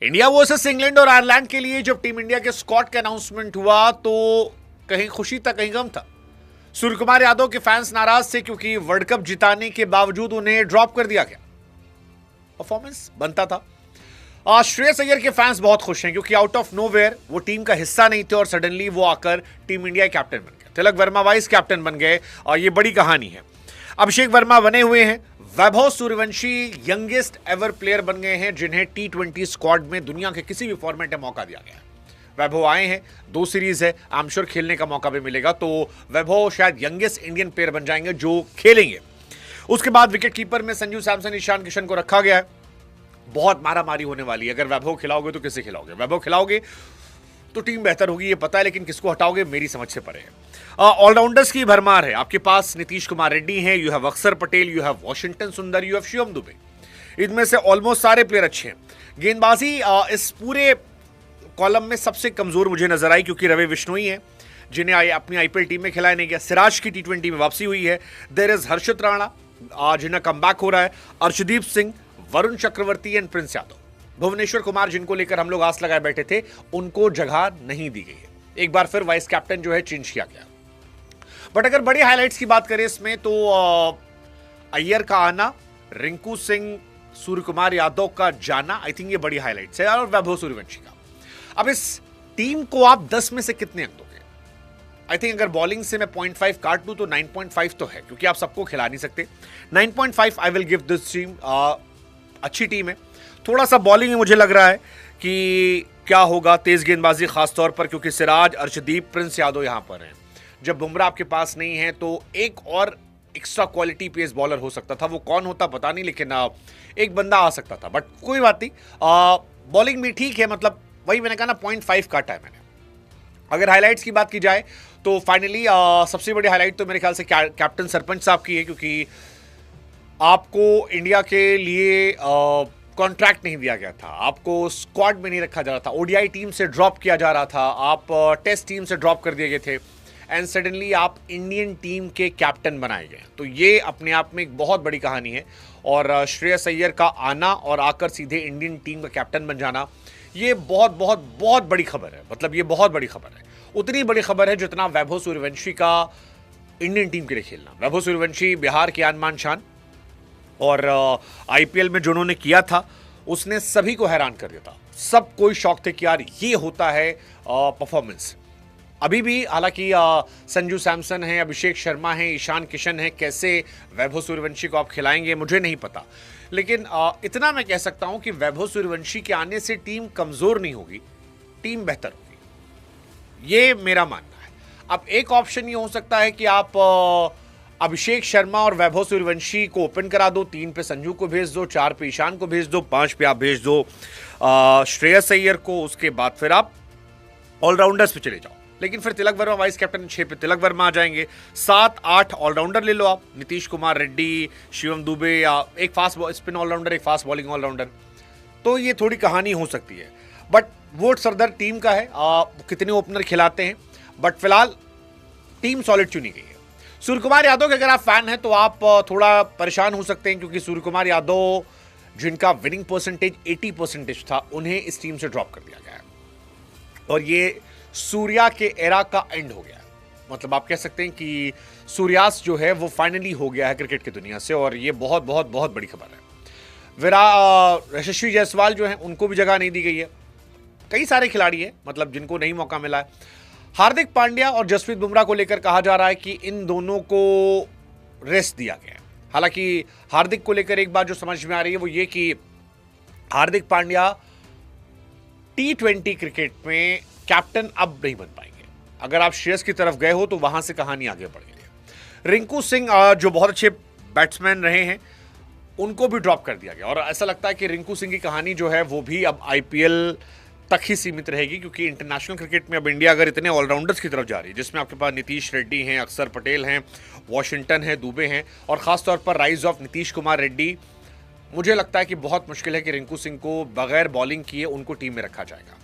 India versus England और Ireland के लिए जब टीम इंडिया के स्क्वाड का अनाउंसमेंट हुआ तो कहीं खुशी था कहीं गम था। सूर्य कुमार यादव के फैंस नाराज थे क्योंकि वर्ल्ड कप जिताने के बावजूद उन्हें ड्रॉप कर दिया गया। परफॉर्मेंस बनता था। श्रेयस अय्यर के फैंस बहुत खुश हैं क्योंकि आउट ऑफ नोवेयर वो टीम का हिस्सा नहीं थे और सडनली वो आकर टीम इंडिया कैप्टन बन गए। तिलक वर्मा वाइस कैप्टन बन गए और ये बड़ी कहानी है। अभिषेक वर्मा बने हुए हैं। Vaibhav Suryavanshi youngest ever player बन गए हैं जिन्हें T20 स्क्वाड में दुनिया के किसी भी फॉर्मेट में मौका दिया गया है। वैभव आए हैं, 2 सीरीज है, आई एम श्योर खेलने का मौका भी मिलेगा, तो वैभव शायद यंगेस्ट इंडियन प्लेयर बन जाएंगे जो खेलेंगे। उसके बाद विकेट कीपर में संजू सैमसन, ईशान किशन को रखा गया है। बहुत मारामारी होने वाली है। अगर वैभव खिलाओगे तो किसे खिलाओगे? वैभव खिलाओगे तो टीम बेहतर होगी, ये पता है, लेकिन किसको हटाओगे मेरी समझ से परे है। ऑलराउंडर्स की भरमार है। आपके पास नीतीश कुमार रेड्डी हैं, यू हैव अक्षर पटेल, यू हैव वॉशिंगटन सुंदर, यू हैव शिवम दुबे। इनमें से ऑलमोस्ट सारे प्लेयर अच्छे हैं। गेंदबाजी इस पूरे कॉलम में सबसे कमजोर मुझे नजर आई क्योंकि रवि बिश्नोई है जिन्हें अपनी आईपीएल टीम में खिलाया नहीं गया। सिराज की T20 में वापसी हुई है। देयर इज हर्षित राणा जिन्हें कमबैक हो रहा है। Arshdeep Singh, Varun Chakravarthy and Prince Yadav. भुवनेश्वर कुमार जिनको लेकर हम लोग आस लगाए बैठे थे उनको जगह नहीं दी गई है। एक बार फिर वाइस कैप्टन जो है चेंज किया गया। बट अगर बड़ी हाइलाइट्स की बात करें इसमें तो अय्यर का आना, रिंकू सिंह, सूर्य कुमार यादव का जाना, आई थिंक ये बड़ी हाइलाइट्स है। और वैभव सूर्यवंशी का। अब इस टीम को आप 10 में से कितने अंक दोगे? आई थिंक अगर बॉलिंग से मैं 0.5 काट दूं तो 9.5 तो है क्योंकि आप सबको खिला नहीं सकते। 9.5 I will give this team. अच्छी टीम है। थोड़ा सा बॉलिंग में मुझे लग रहा है कि क्या होगा, तेज गेंदबाजी खासतौर पर क्योंकि सिराज, अर्शदीप, प्रिंस यादव यहां पर हैं। जब बुमराह आपके पास नहीं है तो एक और एक्स्ट्रा क्वालिटी पेस बॉलर हो सकता था। वो कौन होता पता नहीं, लेकिन एक बंदा आ सकता था। बट कोई बात नहीं, बॉलिंग भी ठीक है। मतलब वही मैंने कहा ना, 0.5 काटा है मैंने। अगर हाइलाइट्स की बात की जाए तो फाइनली सबसे बड़ी हाइलाइट तो मेरे ख्याल से कैप्टन सरपंच साहब की है क्योंकि आपको इंडिया के लिए कॉन्ट्रैक्ट नहीं दिया गया था, आपको स्क्वाड में नहीं रखा जा रहा था, ओडीआई टीम से ड्रॉप किया जा रहा था, आप टेस्ट टीम से ड्रॉप कर दिए गए थे एंड सडनली आप इंडियन टीम के कैप्टन बनाए गए। तो ये अपने आप में एक बहुत बड़ी कहानी है। और श्रेयस अय्यर का आना और आकर सीधे इंडियन टीम का कैप्टन बन जाना, ये बहुत बहुत बहुत बड़ी खबर है। मतलब ये बहुत बड़ी खबर है। उतनी बड़ी खबर है जितना वैभव सूर्यवंशी का इंडियन टीम के लिए खेलना। वैभव सूर्यवंशी बिहार की आन बान शान, और आईपीएल में जो उन्होंने किया था उसने सभी को हैरान कर दिया था। सब कोई शौक थे कि यार ये होता है परफॉर्मेंस। अभी भी हालांकि संजू सैमसन है, अभिषेक शर्मा है, ईशान किशन है, कैसे वैभव सूर्यवंशी को आप खिलाएंगे मुझे नहीं पता, लेकिन इतना मैं कह सकता हूं कि वैभव सूर्यवंशी के आने से टीम कमजोर नहीं होगी, टीम बेहतर होगी। ये मेरा मानना है। अब एक ऑप्शन ये हो सकता है कि आप अभिषेक शर्मा और वैभव सूर्यवंशी को ओपन करा दो, 3 पे संजू को भेज दो, 4 पे ईशान को भेज दो, 5 पे आप भेज दो श्रेयस अय्यर को। उसके बाद फिर आप ऑलराउंडर्स पे चले जाओ। लेकिन फिर तिलक वर्मा वाइस कैप्टन, 6 पे तिलक वर्मा आ जाएंगे, 7-8 ऑलराउंडर ले लो आप, नीतीश कुमार रेड्डी, शिवम दुबे, या एक फास्ट स्पिन ऑलराउंडर, एक फास्ट बॉलिंग ऑलराउंडर। तो ये थोड़ी कहानी हो सकती है। बट वो सरदर टीम का है, कितने ओपनर खिलाते हैं। बट फिलहाल टीम सॉलिड चुनी गई है। सूर्य कुमार यादव के अगर आप फैन हैं तो आप थोड़ा परेशान हो सकते हैं क्योंकि सूर्य कुमार यादव जिनका विनिंग परसेंटेज 80% था, उन्हें इस टीम से ड्रॉप कर दिया गया है और ये सूर्या के एरा का एंड हो गया है। मतलब आप कह सकते हैं कि सूर्यास्त जो है वो फाइनली हो गया है क्रिकेट की दुनिया से, और ये बहुत बहुत बहुत बड़ी खबर है। यशस्वी जायसवाल जो है उनको भी जगह नहीं दी गई है। कई सारे खिलाड़ी हैं मतलब जिनको नहीं मौका मिला है। हार्दिक पांड्या और जसप्रीत बुमराह को लेकर कहा जा रहा है कि इन दोनों को रेस्ट दिया गया है। हालांकि हार्दिक को लेकर एक बात जो समझ में आ रही है वो ये कि हार्दिक पांड्या T20 क्रिकेट में कैप्टन अब नहीं बन पाएंगे। अगर आप श्रेयस की तरफ गए हो तो वहां से कहानी आगे बढ़ गई है। रिंकू सिंह जो बहुत अच्छे बैट्समैन रहे हैं उनको भी ड्रॉप कर दिया गया, और ऐसा लगता है कि रिंकू सिंह की कहानी जो है वो भी अब आईपीएल तक ही सीमित रहेगी क्योंकि इंटरनेशनल क्रिकेट में अब इंडिया अगर इतने ऑलराउंडर्स की तरफ जा रही है जिसमें आपके पास नीतीश रेड्डी हैं, अक्षर पटेल हैं, वॉशिंगटन है, दुबे हैं, और खासतौर पर राइज ऑफ नीतीश कुमार रेड्डी, मुझे लगता है कि बहुत मुश्किल है कि रिंकू सिंह को बगैर बॉलिंग किए उनको टीम में रखा जाएगा।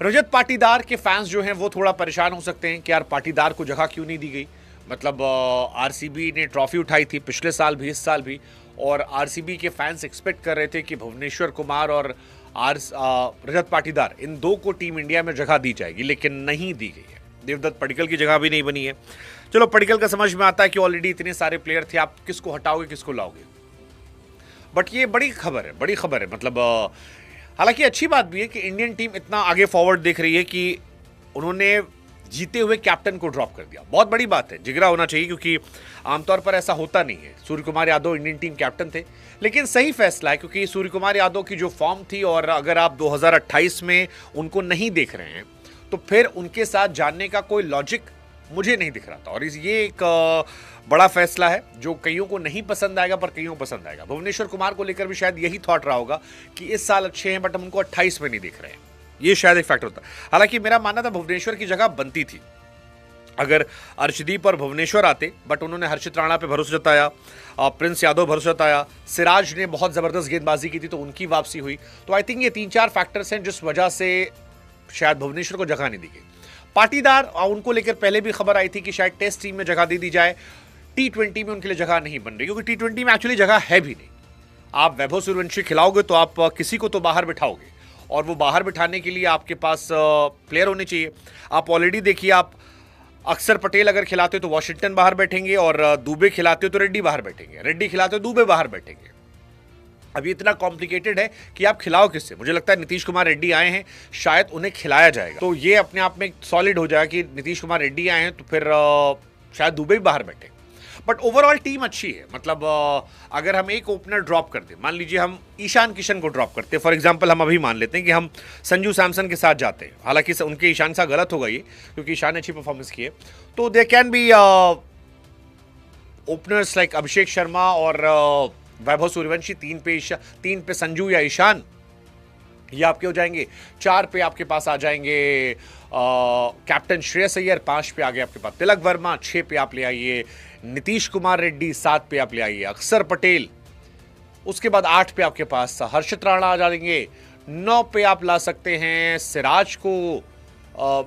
रजत पाटीदार के फैंस जो हैं वो थोड़ा परेशान हो सकते हैं कि यार पाटीदार को जगह क्यों नहीं दी गई। मतलब आरसीबी ने ट्रॉफी उठाई थी पिछले साल भी, इस साल भी, और आरसीबी के फैंस एक्सपेक्ट कर रहे थे कि भुवनेश्वर कुमार और रजत पाटीदार, इन दो को टीम इंडिया में जगह दी जाएगी, लेकिन नहीं दी गई है। देवदत्त पडिक्कल की जगह भी नहीं बनी है। चलो पडिक्कल का समझ में आता है कि ऑलरेडी इतने सारे प्लेयर थे, आप किसको हटाओगे किसको लाओगे, बट ये बड़ी खबर है, बड़ी खबर है। मतलब हालांकि अच्छी बात भी है कि इंडियन टीम इतना आगे फॉरवर्ड देख रही है कि उन्होंने जीते हुए कैप्टन को ड्रॉप कर दिया। बहुत बड़ी बात है, जिगरा होना चाहिए, क्योंकि आमतौर पर ऐसा होता नहीं है। Surya Kumar Yadav Indian team captain थे, लेकिन सही फैसला है, क्योंकि सूर्य कुमार यादव की जो फॉर्म थी, और अगर आप 2028 में उनको नहीं देख रहे हैं तो फिर उनके साथ जानने का कोई लॉजिक मुझे नहीं दिख रहा था। और ये एक बड़ा फैसला है जो कईयों को नहीं पसंद आएगा, पर कईयों को पसंद आएगा। भुवनेश्वर कुमार को लेकर भी शायद यही थॉट रहा होगा कि इस साल अच्छे हैं, बट हम उनको 28 में नहीं देख रहे हैं। ये शायद एक फैक्टर होता। हालांकि मेरा मानना था भुवनेश्वर की जगह बनती थी अगर अर्शदीप और भुवनेश्वर आते, बट उन्होंने हर्षित राणा पे भरोसा जताया, प्रिंस यादव भरोसा जताया, सिराज ने बहुत जबरदस्त गेंदबाजी की थी तो उनकी वापसी हुई। तो आई थिंक ये 3-4 फैक्टर्स हैं जिस वजह से शायद भुवनेश्वर को जगह नहीं दी गई। पाटीदार, उनको लेकर पहले भी खबर आई थी कि शायद टेस्ट टीम में जगह दे दी जाए, T20 में उनके लिए जगह नहीं बन रही, क्योंकि T20 में एक्चुअली जगह है भी नहीं। आप वैभव सूर्यवंशी खिलाओगे तो आप किसी को तो बाहर बिठाओगे, और वो बाहर बिठाने के लिए आपके पास प्लेयर होने चाहिए। आप ऑलरेडी देखिए, आप अक्षर पटेल अगर खिलाते हो तो वॉशिंगटन बाहर बैठेंगे, और दुबे खिलाते हो तो रेड्डी बाहर बैठेंगे, रेड्डी खिलाते हो दुबे बाहर बैठेंगे। अब ये इतना कॉम्प्लिकेटेड है कि आप खिलाओ किससे। मुझे लगता है नीतीश कुमार रेड्डी आए हैं, शायद उन्हें खिलाया जाएगा, तो ये अपने आप में सॉलिड हो जाएगा कि नीतीश कुमार रेड्डी आए हैं तो फिर शायद दुबे भी बाहर बैठे। बट ओवरऑल टीम अच्छी है। मतलब अगर हम एक ओपनर ड्रॉप कर दें, मान लीजिए हम ईशान किशन को ड्रॉप करते हैं फॉर एग्जांपल, हम अभी मान लेते हैं कि हम संजू सैमसन के साथ जाते हैं, हालांकि उनके ईशान से गलत होगा ये, क्योंकि ईशान ने अच्छी परफॉर्मेंस की है, तो they can be openers like Abhishek Sharma और वैभव सूर्यवंशी, 3 पे संजू या ईशान, ये आपके हो जाएंगे। 4 पे आपके पास आ जाएंगे कैप्टन श्रेयस अय्यर, 5 पे आ गए आपके पास तिलक वर्मा, 6 पे आप ले आइए नीतीश कुमार रेड्डी, 7 पे आप ले आइए अक्षर पटेल, उसके बाद 8 पे आपके पास हर्षित राणा आ जाएंगे, 9 पे आप ला सकते हैं सिराज को,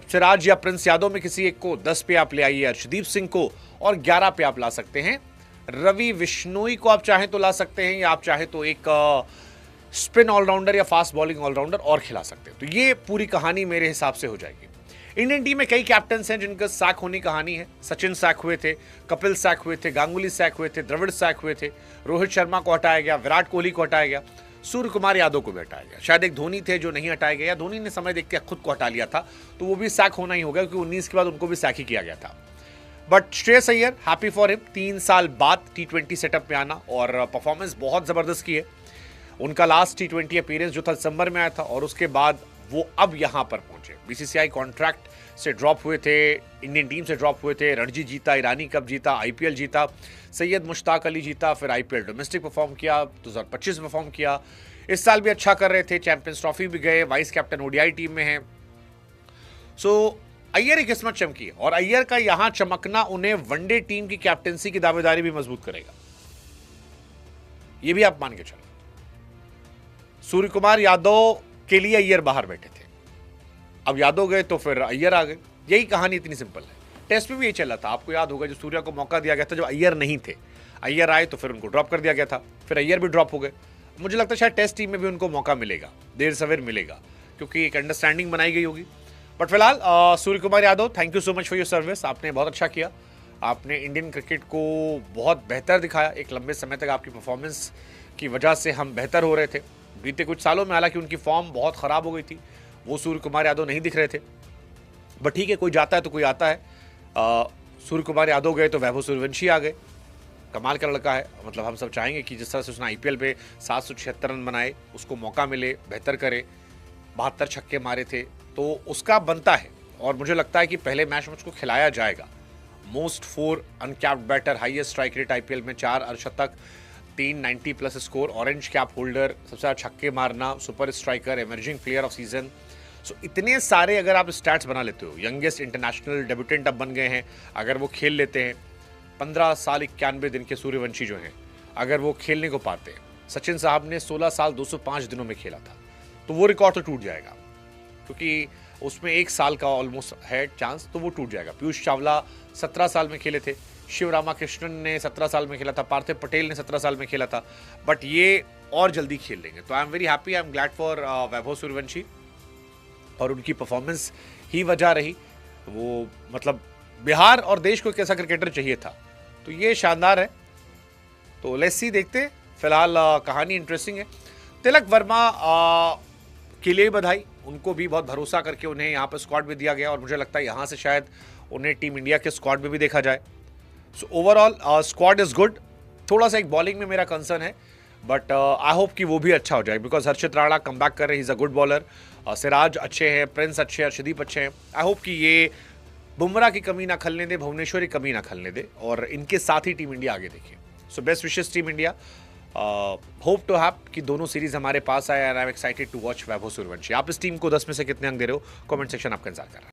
सिराज या प्रिंस यादव में किसी एक को, 10 पे आप ले आइए अर्शदीप सिंह को, और 11 पे आप ला सकते हैं रवि बिश्नोई को। आप चाहें तो ला सकते हैं, या आप चाहें तो एक स्पिन ऑलराउंडर या फास्ट बॉलिंग ऑलराउंडर और खिला सकते हैं। तो ये पूरी कहानी मेरे हिसाब से हो जाएगी। इंडियन टीम में कई कैप्टन हैं जिनका सैक होने की कहानी है। सचिन सैक हुए थे, कपिल सैक हुए थे, गांगुली सैक हुए थे, द्रविड़ सैक हुए थे, रोहित शर्मा को हटाया गया, विराट कोहली को हटाया गया, सूर्य कुमार यादव को भी हटाया गया। शायद एक धोनी थे जो नहीं हटाए गए, या धोनी ने समय देख के खुद को हटा लिया था, तो वो भी सैक होना ही होगा, क्योंकि 19 के बाद उनको भी सैक ही किया गया था। But Shreyas Iyer, happy for him, 3 साल बाद T20 सेटअप में आना, और परफॉर्मेंस बहुत जबरदस्त की है। उनका लास्ट T20 अपीयरेंस जो था दिसंबर में आया था, और उसके बाद वो अब यहां पर पहुंचे। BCCI कॉन्ट्रैक्ट से ड्रॉप हुए थे, इंडियन टीम से ड्रॉप हुए थे, रणजी जीता, ईरानी कप जीता, IPL जीता, सैयद मुश्ताक अली जीता, फिर IPL डोमेस्टिक परफॉर्म किया, 2025 में परफॉर्म किया, इस साल भी अच्छा कर रहे थे, चैंपियंस ट्रॉफी भी गए, वाइस कैप्टन ODI टीम में है। सो अय्यर की किस्मत चमकी है, और अय्यर का यहां चमकना उन्हें वनडे टीम की कैप्टनसी की दावेदारी भी मजबूत करेगा, ये भी आप मान के चलो। सूर्य कुमार यादव के लिए अय्यर बाहर बैठे थे, अब यादव गए तो फिर अय्यर आ गए, यही कहानी इतनी सिंपल है। टेस्ट में भी यही चला था, आपको याद होगा, जो सूर्या को मौका दिया गया था जब अय्यर नहीं थे, अय्यर आए तो फिर उनको ड्रॉप कर दिया गया था, फिर अय्यर भी ड्रॉप हो गए। मुझे लगता है शायद टेस्ट टीम में भी उनको मौका मिलेगा, देर सवेर मिलेगा, क्योंकि एक अंडरस्टैंडिंग बनाई गई होगी। बट फिलहाल Surya Kumar Yadav, thank you so much for your service, आपने बहुत अच्छा किया, आपने इंडियन क्रिकेट को बहुत बेहतर दिखाया। एक लंबे समय तक आपकी परफॉर्मेंस की वजह से हम बेहतर हो रहे थे बीते कुछ सालों में, हालांकि उनकी फॉर्म बहुत ख़राब हो गई थी, वो सूर्य कुमार यादव नहीं दिख रहे थे। बट ठीक है, कोई जाता है तो कोई आता है। सूर्य कुमार यादव गए तो वैभव सूर्यवंशी आ गए, कमाल का लड़का है। मतलब हम सब चाहेंगे कि जिस तरह से उसने IPL पे 776 रन बनाए, उसको मौका मिले, बेहतर करे, 72 छक्के मारे थे, तो उसका बनता है। और मुझे लगता है कि पहले मैच में उसको खिलाया जाएगा। Most 4 uncapped batter, highest strike rate IPL में, 4 अर्धशतक, 390 plus score, orange cap holder, सबसे ज़्यादा छक्के मारना, super striker, emerging player of season. So इतने सारे अगर आप स्टैट्स बना लेते हो, यंगेस्ट इंटरनेशनल डेब्यूटेंट अब बन गए हैं, अगर वो खेल लेते हैं, 15 साल 91 दिन के सूर्यवंशी जो हैं, अगर वो खेलने को पाते हैं, सचिन साहब ने 16 साल 205 दिनों में खेला था, तो वो रिकॉर्ड तो टूट जाएगा, क्योंकि उसमें 1 साल का ऑलमोस्ट है चांस, तो वो टूट जाएगा। पीयूष चावला 17 साल में खेले थे, शिव रामाकृष्णन ने 17 साल में खेला था, पार्थिव पटेल ने 17 साल में खेला था, बट ये और जल्दी खेल लेंगे। तो I am very happy, I am glad for Vaibhav Suryavanshi, और उनकी परफॉर्मेंस ही वजह रही। वो मतलब बिहार और देश को एक ऐसा क्रिकेटर चाहिए था, तो ये शानदार है। तो लेट्स सी, देखते। फिलहाल कहानी इंटरेस्टिंग है। तिलक वर्मा के लिए बधाई, उनको भी बहुत भरोसा करके उन्हें यहाँ पर स्क्वाड में दिया गया, और मुझे लगता है यहाँ से शायद उन्हें टीम इंडिया के स्क्वाड में भी देखा जाए। So overall squad is good. थोड़ा सा एक बॉलिंग में मेरा कंसर्न है, बट आई होप कि वो भी अच्छा हो जाए, because Harshit Rana come back कर रहे हैं, is a good bowler. Siraj अच्छे हैं, प्रिंस अच्छे हैं, अर्शदीप अच्छे हैं। आई होप कि ये बुमराह की कमी ना खलने दे, भुवनेश्वर की कमी ना खलने दे, और इनके साथ ही टीम इंडिया आगे देखे। So best wishes team India, hope to have कि दोनों सीरीज हमारे पास आए, and I am excited to watch Vaibhav Suryavanshi. आप इस टीम को 10 में से कितने अंक दे रहे हो? कमेंट सेक्शन आपका इंतजार कर रहा है।